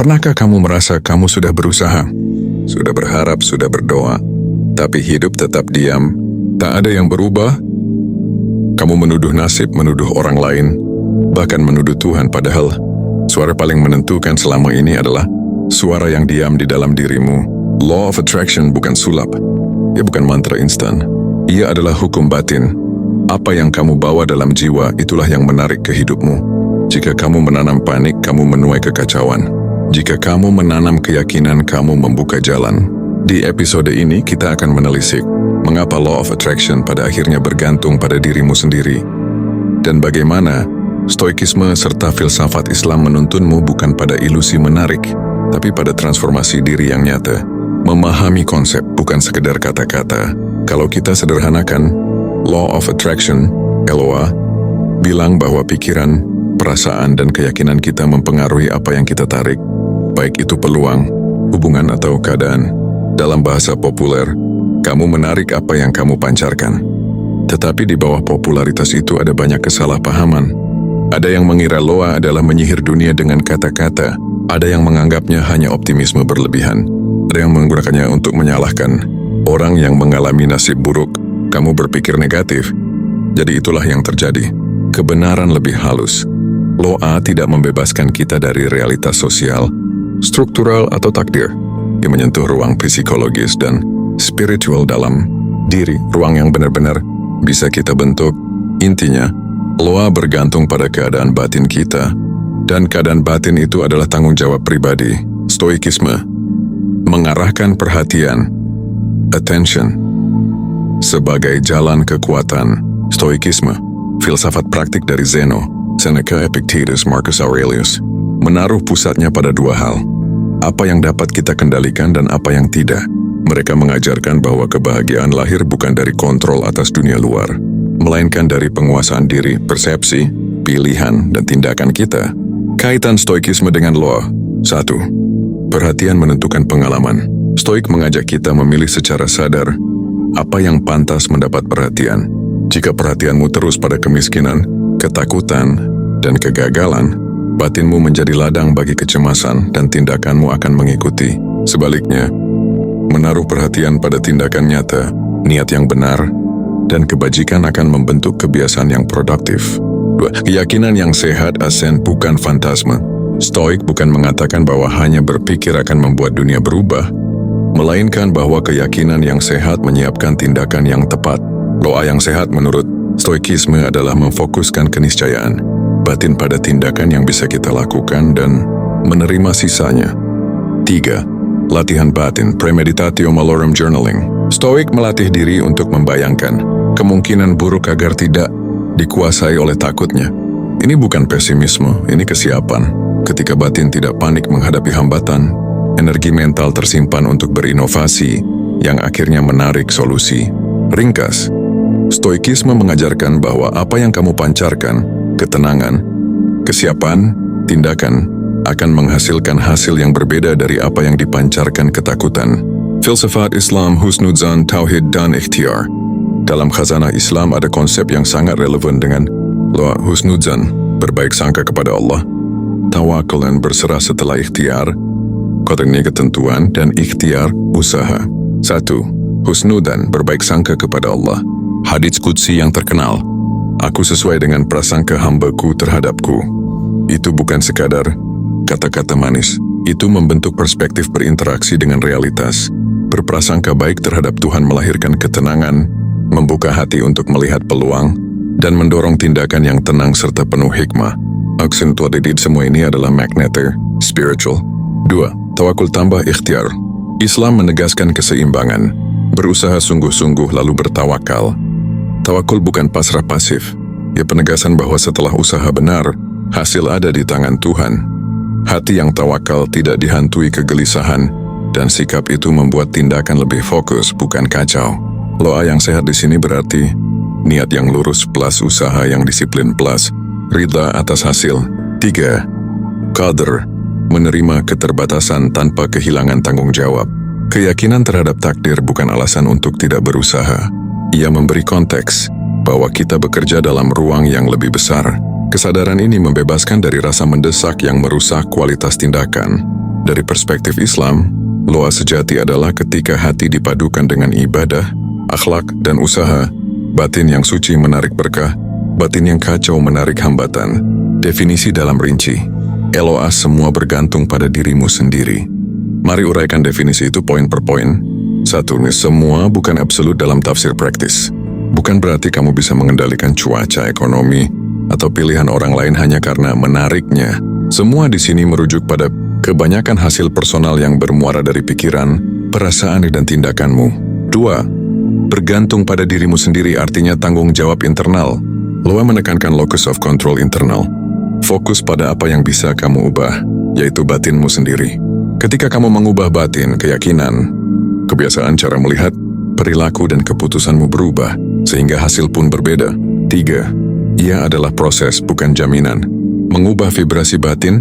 Pernahkah kamu merasa kamu sudah berusaha, sudah berharap, sudah berdoa, tapi hidup tetap diam, tak ada yang berubah? Kamu menuduh nasib, menuduh orang lain, bahkan menuduh Tuhan, padahal suara paling menentukan selama ini adalah suara yang diam di dalam dirimu. Law of Attraction bukan sulap, ia bukan mantra instan, ia adalah hukum batin. Apa yang kamu bawa dalam jiwa, itulah yang menarik ke hidupmu. Jika kamu menanam panik, kamu menuai kekacauan. Jika kamu menanam keyakinan, kamu membuka jalan. Di episode ini kita akan menelisik mengapa Law of Attraction pada akhirnya bergantung pada dirimu sendiri, dan bagaimana Stoikisme serta filsafat Islam menuntunmu bukan pada ilusi menarik, tapi pada transformasi diri yang nyata. Memahami konsep bukan sekedar kata-kata. Kalau kita sederhanakan, Law of Attraction, LOA, bilang bahwa pikiran, perasaan, dan keyakinan kita mempengaruhi apa yang kita tarik, baik itu peluang, hubungan, atau keadaan. Dalam bahasa populer, kamu menarik apa yang kamu pancarkan. Tetapi di bawah popularitas itu ada banyak kesalahpahaman. Ada yang mengira LOA adalah menyihir dunia dengan kata-kata. Ada yang menganggapnya hanya optimisme berlebihan. Ada yang menggunakannya untuk menyalahkan orang yang mengalami nasib buruk. Kamu berpikir negatif, jadi itulah yang terjadi. Kebenaran lebih halus. LOA tidak membebaskan kita dari realitas sosial, struktural, atau takdir. Dia menyentuh ruang psikologis dan spiritual dalam diri, ruang yang benar-benar bisa kita bentuk. Intinya, LOA bergantung pada keadaan batin kita, dan keadaan batin itu adalah tanggung jawab pribadi. Stoikisme mengarahkan perhatian, attention, sebagai jalan kekuatan. Stoikisme, filsafat praktik dari Zeno, Seneca, Epictetus, Marcus Aurelius, menaruh pusatnya pada dua hal: apa yang dapat kita kendalikan dan apa yang tidak. Mereka mengajarkan bahwa kebahagiaan lahir bukan dari kontrol atas dunia luar, melainkan dari penguasaan diri, persepsi, pilihan, dan tindakan kita. Kaitan Stoikisme dengan Law. 1. Perhatian menentukan pengalaman. Stoik mengajak kita memilih secara sadar apa yang pantas mendapat perhatian. Jika perhatianmu terus pada kemiskinan, ketakutan, dan kegagalan, batinmu menjadi ladang bagi kecemasan dan tindakanmu akan mengikuti. Sebaliknya, menaruh perhatian pada tindakan nyata, niat yang benar, dan kebajikan akan membentuk kebiasaan yang produktif. 2. Keyakinan yang sehat, asen, bukan fantasme. Stoik bukan mengatakan bahwa hanya berpikir akan membuat dunia berubah, melainkan bahwa keyakinan yang sehat menyiapkan tindakan yang tepat. Loa yang sehat menurut Stoikisme adalah memfokuskan keniscayaan batin pada tindakan yang bisa kita lakukan dan menerima sisanya. 3. Latihan batin, premeditatio malorum journaling. Stoik melatih diri untuk membayangkan kemungkinan buruk agar tidak dikuasai oleh takutnya. Ini bukan pesimisme, ini kesiapan. Ketika batin tidak panik menghadapi hambatan, energi mental tersimpan untuk berinovasi yang akhirnya menarik solusi. Ringkas, Stoikisme mengajarkan bahwa apa yang kamu pancarkan, ketenangan, kesiapan, tindakan, akan menghasilkan hasil yang berbeda dari apa yang dipancarkan ketakutan. Filsafat Islam Husnudzan, Tauhid, dan Ikhtiar. Dalam khazanah Islam ada konsep yang sangat relevan dengan Law Husnudzan, berbaik sangka kepada Allah, tawakal dan berserah setelah ikhtiar, kodenya ketentuan, dan ikhtiar, usaha. 1. Husnudzan, berbaik sangka kepada Allah. Hadits Qudsi yang terkenal, aku sesuai dengan prasangka hambaku terhadapku. Itu bukan sekadar kata-kata manis, itu membentuk perspektif berinteraksi dengan realitas. Berprasangka baik terhadap Tuhan melahirkan ketenangan, membuka hati untuk melihat peluang, dan mendorong tindakan yang tenang serta penuh hikmah. Aksentuated semua ini adalah magnetar, spiritual. 2. Tawakul tambah ikhtiar. Islam menegaskan keseimbangan, berusaha sungguh-sungguh lalu bertawakal. Tawakul bukan pasrah pasif, ia penegasan bahwa setelah usaha benar, hasil ada di tangan Tuhan. Hati yang tawakal tidak dihantui kegelisahan, dan sikap itu membuat tindakan lebih fokus, bukan kacau. Loa yang sehat di sini berarti niat yang lurus plus usaha yang disiplin plus ridha atas hasil. 3. Qadr, menerima keterbatasan tanpa kehilangan tanggung jawab. Keyakinan terhadap takdir bukan alasan untuk tidak berusaha. Ia memberi konteks bahwa kita bekerja dalam ruang yang lebih besar. Kesadaran ini membebaskan dari rasa mendesak yang merusak kualitas tindakan. Dari perspektif Islam, loa sejati adalah ketika hati dipadukan dengan ibadah, akhlak, dan usaha, batin yang suci menarik berkah, batin yang kacau menarik hambatan. Definisi dalam rinci, LOA semua bergantung pada dirimu sendiri. Mari uraikan definisi itu poin per poin. 1. Semua bukan absolut dalam tafsir praktis. Bukan berarti kamu bisa mengendalikan cuaca, ekonomi, atau pilihan orang lain hanya karena menariknya. Semua di sini merujuk pada kebanyakan hasil personal yang bermuara dari pikiran, perasaan, dan tindakanmu. 2. Bergantung pada dirimu sendiri artinya tanggung jawab internal. Loa menekankan locus of control internal. Fokus pada apa yang bisa kamu ubah, yaitu batinmu sendiri. Ketika kamu mengubah batin, keyakinan, kebiasaan cara melihat, perilaku dan keputusanmu berubah, sehingga hasil pun berbeda. 3. Ia adalah proses, bukan jaminan. Mengubah vibrasi batin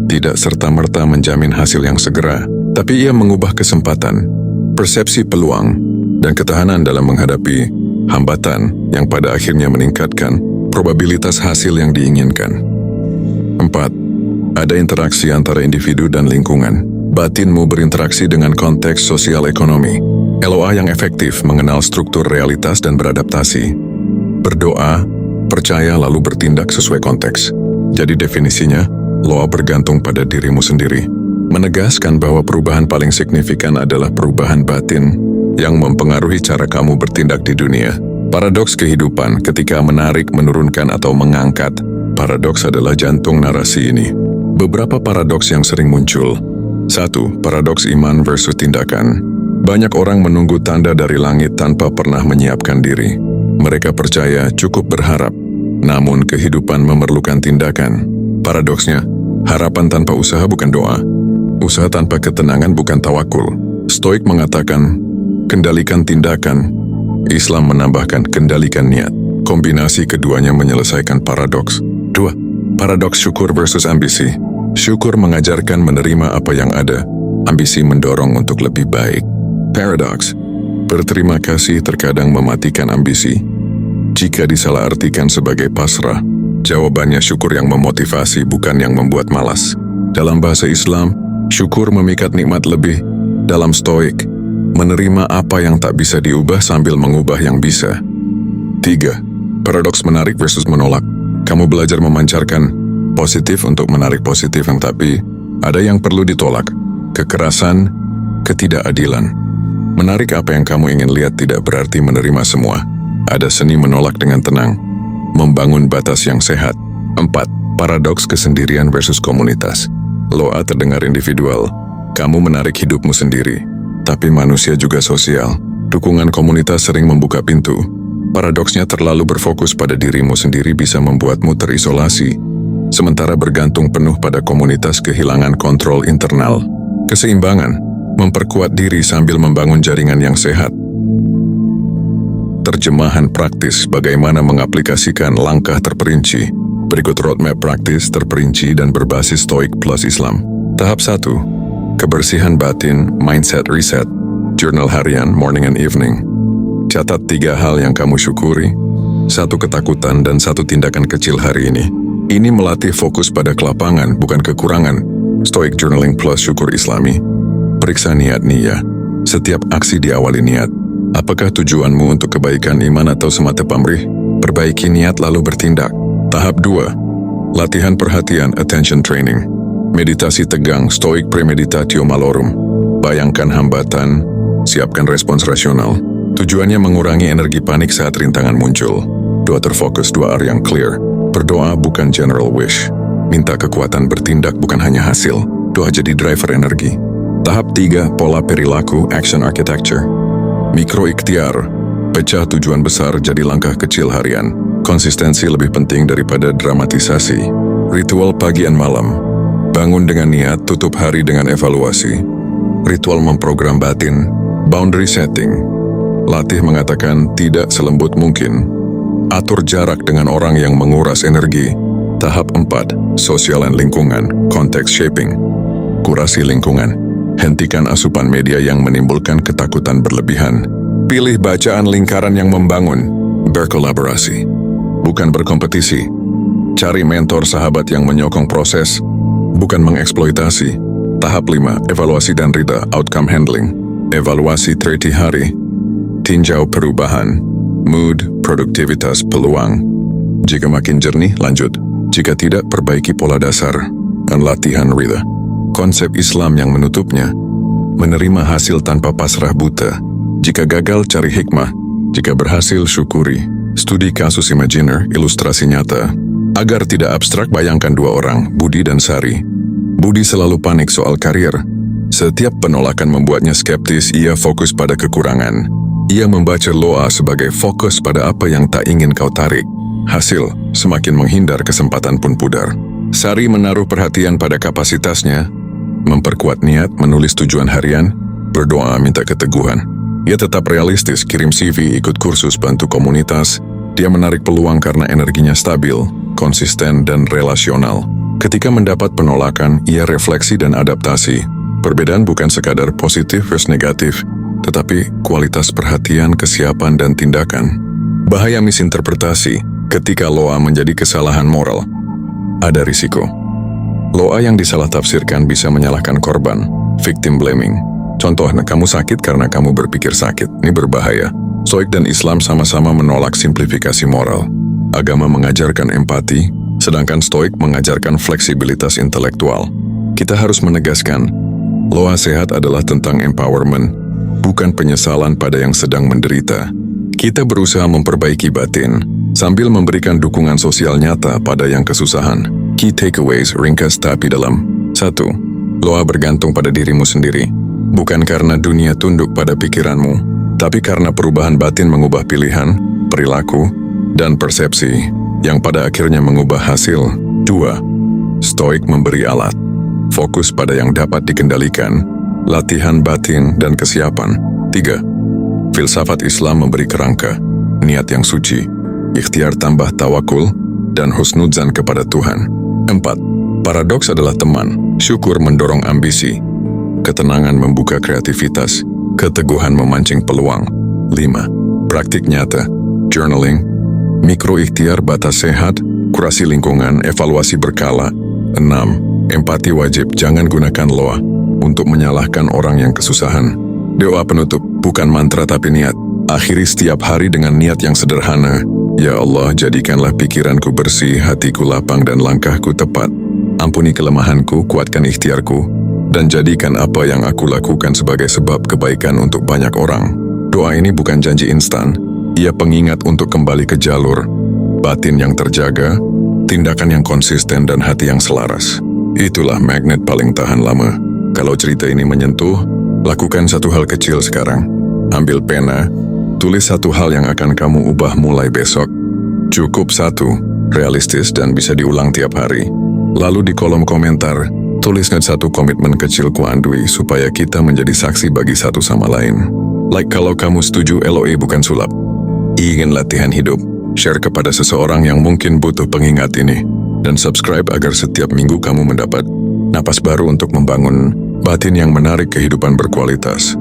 tidak serta-merta menjamin hasil yang segera, tapi ia mengubah kesempatan, persepsi peluang, dan ketahanan dalam menghadapi hambatan yang pada akhirnya meningkatkan probabilitas hasil yang diinginkan. 4. Ada interaksi antara individu dan lingkungan. Batinmu berinteraksi dengan konteks sosial ekonomi. LOA yang efektif mengenal struktur realitas dan beradaptasi. Berdoa, percaya lalu bertindak sesuai konteks. Jadi definisinya, LOA bergantung pada dirimu sendiri. Menegaskan bahwa perubahan paling signifikan adalah perubahan batin yang mempengaruhi cara kamu bertindak di dunia. Paradoks kehidupan ketika menarik, menurunkan, atau mengangkat. Paradoks adalah jantung narasi ini. Beberapa paradoks yang sering muncul. 1. Paradoks iman versus tindakan. Banyak orang menunggu tanda dari langit tanpa pernah menyiapkan diri. Mereka percaya cukup berharap, namun kehidupan memerlukan tindakan. Paradoksnya, harapan tanpa usaha bukan doa. Usaha tanpa ketenangan bukan tawakul. Stoik mengatakan, kendalikan tindakan. Islam menambahkan kendalikan niat. Kombinasi keduanya menyelesaikan paradoks. 2. Paradoks syukur versus ambisi. Syukur mengajarkan menerima apa yang ada. Ambisi mendorong untuk lebih baik. Paradox. Berterima kasih terkadang mematikan ambisi. Jika disalahartikan sebagai pasrah, jawabannya syukur yang memotivasi bukan yang membuat malas. Dalam bahasa Islam, syukur memikat nikmat lebih. Dalam Stoik, menerima apa yang tak bisa diubah sambil mengubah yang bisa. 3. Paradoks menarik versus menolak. Kamu belajar memancarkan positif untuk menarik positif yang tapi ada yang perlu ditolak. Kekerasan, ketidakadilan. Menarik apa yang kamu ingin lihat tidak berarti menerima semua. Ada seni menolak dengan tenang. Membangun batas yang sehat. 4. Paradoks kesendirian versus komunitas. Loa terdengar individual. Kamu menarik hidupmu sendiri. Tapi manusia juga sosial. Dukungan komunitas sering membuka pintu. Paradoksnya terlalu berfokus pada dirimu sendiri bisa membuatmu terisolasi. Sementara bergantung penuh pada komunitas kehilangan kontrol internal. Keseimbangan, memperkuat diri sambil membangun jaringan yang sehat. Terjemahan praktis bagaimana mengaplikasikan langkah terperinci. Berikut roadmap praktis terperinci dan berbasis Stoik plus Islam. Tahap 1. Kebersihan batin, mindset reset. Jurnal harian, morning and evening. Catat 3 hal yang kamu syukuri, 1 ketakutan dan 1 tindakan kecil hari ini. Ini melatih fokus pada kelapangan, bukan kekurangan. Stoik Journaling plus Syukur Islami. Periksa niat niyah. Setiap aksi diawali niat. Apakah tujuanmu untuk kebaikan iman atau semata pamrih? Perbaiki niat lalu bertindak. Tahap 2. Latihan perhatian, attention training. Meditasi tegang, Stoik Premeditatio Malorum. Bayangkan hambatan, siapkan respons rasional. Tujuannya mengurangi energi panik saat rintangan muncul. 2 terfokus, 2 R yang clear. Berdoa bukan general wish. Minta kekuatan bertindak bukan hanya hasil. Doa jadi driver energi. Tahap 3, pola perilaku, action architecture. Mikro ikhtiar. Pecah tujuan besar jadi langkah kecil harian. Konsistensi lebih penting daripada dramatisasi. Ritual pagi dan malam. Bangun dengan niat, tutup hari dengan evaluasi. Ritual memprogram batin. Boundary setting. Latih mengatakan tidak selembut mungkin. Atur jarak dengan orang yang menguras energi. Tahap 4. Sosial dan lingkungan. Konteks shaping. Kurasi lingkungan. Hentikan asupan media yang menimbulkan ketakutan berlebihan. Pilih bacaan lingkaran yang membangun. Berkolaborasi. Bukan berkompetisi. Cari mentor sahabat yang menyokong proses, bukan mengeksploitasi. Tahap 5, evaluasi dan rida, outcome handling. Evaluasi 30 hari. Tinjau perubahan, mood, produktivitas, peluang. Jika makin jernih, lanjut. Jika tidak, perbaiki pola dasar. Dan latihan rida. Konsep Islam yang menutupnya, menerima hasil tanpa pasrah buta. Jika gagal, cari hikmah. Jika berhasil, syukuri. Studi kasus imajiner, ilustrasi nyata. Agar tidak abstrak, bayangkan dua orang, Budi dan Sari. Budi selalu panik soal karir. Setiap penolakan membuatnya skeptis, ia fokus pada kekurangan. Ia membaca Loa sebagai fokus pada apa yang tak ingin kau tarik. Hasil, semakin menghindar, kesempatan pun pudar. Sari menaruh perhatian pada kapasitasnya, memperkuat niat, menulis tujuan harian, berdoa minta keteguhan. Ia tetap realistis, kirim CV, ikut kursus, bantu komunitas. Dia menarik peluang karena energinya stabil, konsisten, dan relasional. Ketika mendapat penolakan, ia refleksi dan adaptasi. Perbedaan bukan sekadar positif versus negatif, tetapi kualitas perhatian, kesiapan, dan tindakan. Bahaya misinterpretasi, ketika Loa menjadi kesalahan moral, ada risiko. Loa yang disalah tafsirkan bisa menyalahkan korban, victim blaming. Contoh, kamu sakit karena kamu berpikir sakit. Ini berbahaya. Stoik dan Islam sama-sama menolak simplifikasi moral. Agama mengajarkan empati, sedangkan Stoik mengajarkan fleksibilitas intelektual. Kita harus menegaskan, Loa sehat adalah tentang empowerment, bukan penyesalan pada yang sedang menderita. Kita berusaha memperbaiki batin, sambil memberikan dukungan sosial nyata pada yang kesusahan. Key takeaways ringkas tapi dalam. 1. Loa bergantung pada dirimu sendiri. Bukan karena dunia tunduk pada pikiranmu, tapi karena perubahan batin mengubah pilihan, perilaku, dan persepsi, yang pada akhirnya mengubah hasil. 2. Stoik memberi alat. Fokus pada yang dapat dikendalikan, latihan batin dan kesiapan. 3. Filsafat Islam memberi kerangka, niat yang suci, ikhtiar tambah tawakul, dan husnudzan kepada Tuhan. 4. Paradoks adalah teman, syukur mendorong ambisi, ketenangan membuka kreativitas, keteguhan memancing peluang. 5. Praktik nyata, journaling, mikroikhtiar batas sehat, kurasi lingkungan, evaluasi berkala. 6. Empati wajib, jangan gunakan Loa untuk menyalahkan orang yang kesusahan. Doa penutup, bukan mantra tapi niat. Akhiri setiap hari dengan niat yang sederhana. Ya Allah, jadikanlah pikiranku bersih, hatiku lapang dan langkahku tepat. Ampuni kelemahanku, kuatkan ikhtiarku, dan jadikan apa yang aku lakukan sebagai sebab kebaikan untuk banyak orang. Doa ini bukan janji instan. Ia pengingat untuk kembali ke jalur, batin yang terjaga, tindakan yang konsisten dan hati yang selaras. Itulah magnet paling tahan lama. Kalau cerita ini menyentuh, lakukan satu hal kecil sekarang. Ambil pena, tulis satu hal yang akan kamu ubah mulai besok. Cukup satu, realistis dan bisa diulang tiap hari. Lalu di kolom komentar, tuliskan satu komitmen kecil kuandui supaya kita menjadi saksi bagi satu sama lain. Like kalau kamu setuju, LOE bukan sulap. Ingin latihan hidup, share kepada seseorang yang mungkin butuh pengingat ini. Dan subscribe agar setiap minggu kamu mendapat napas baru untuk membangun batin yang menarik kehidupan berkualitas.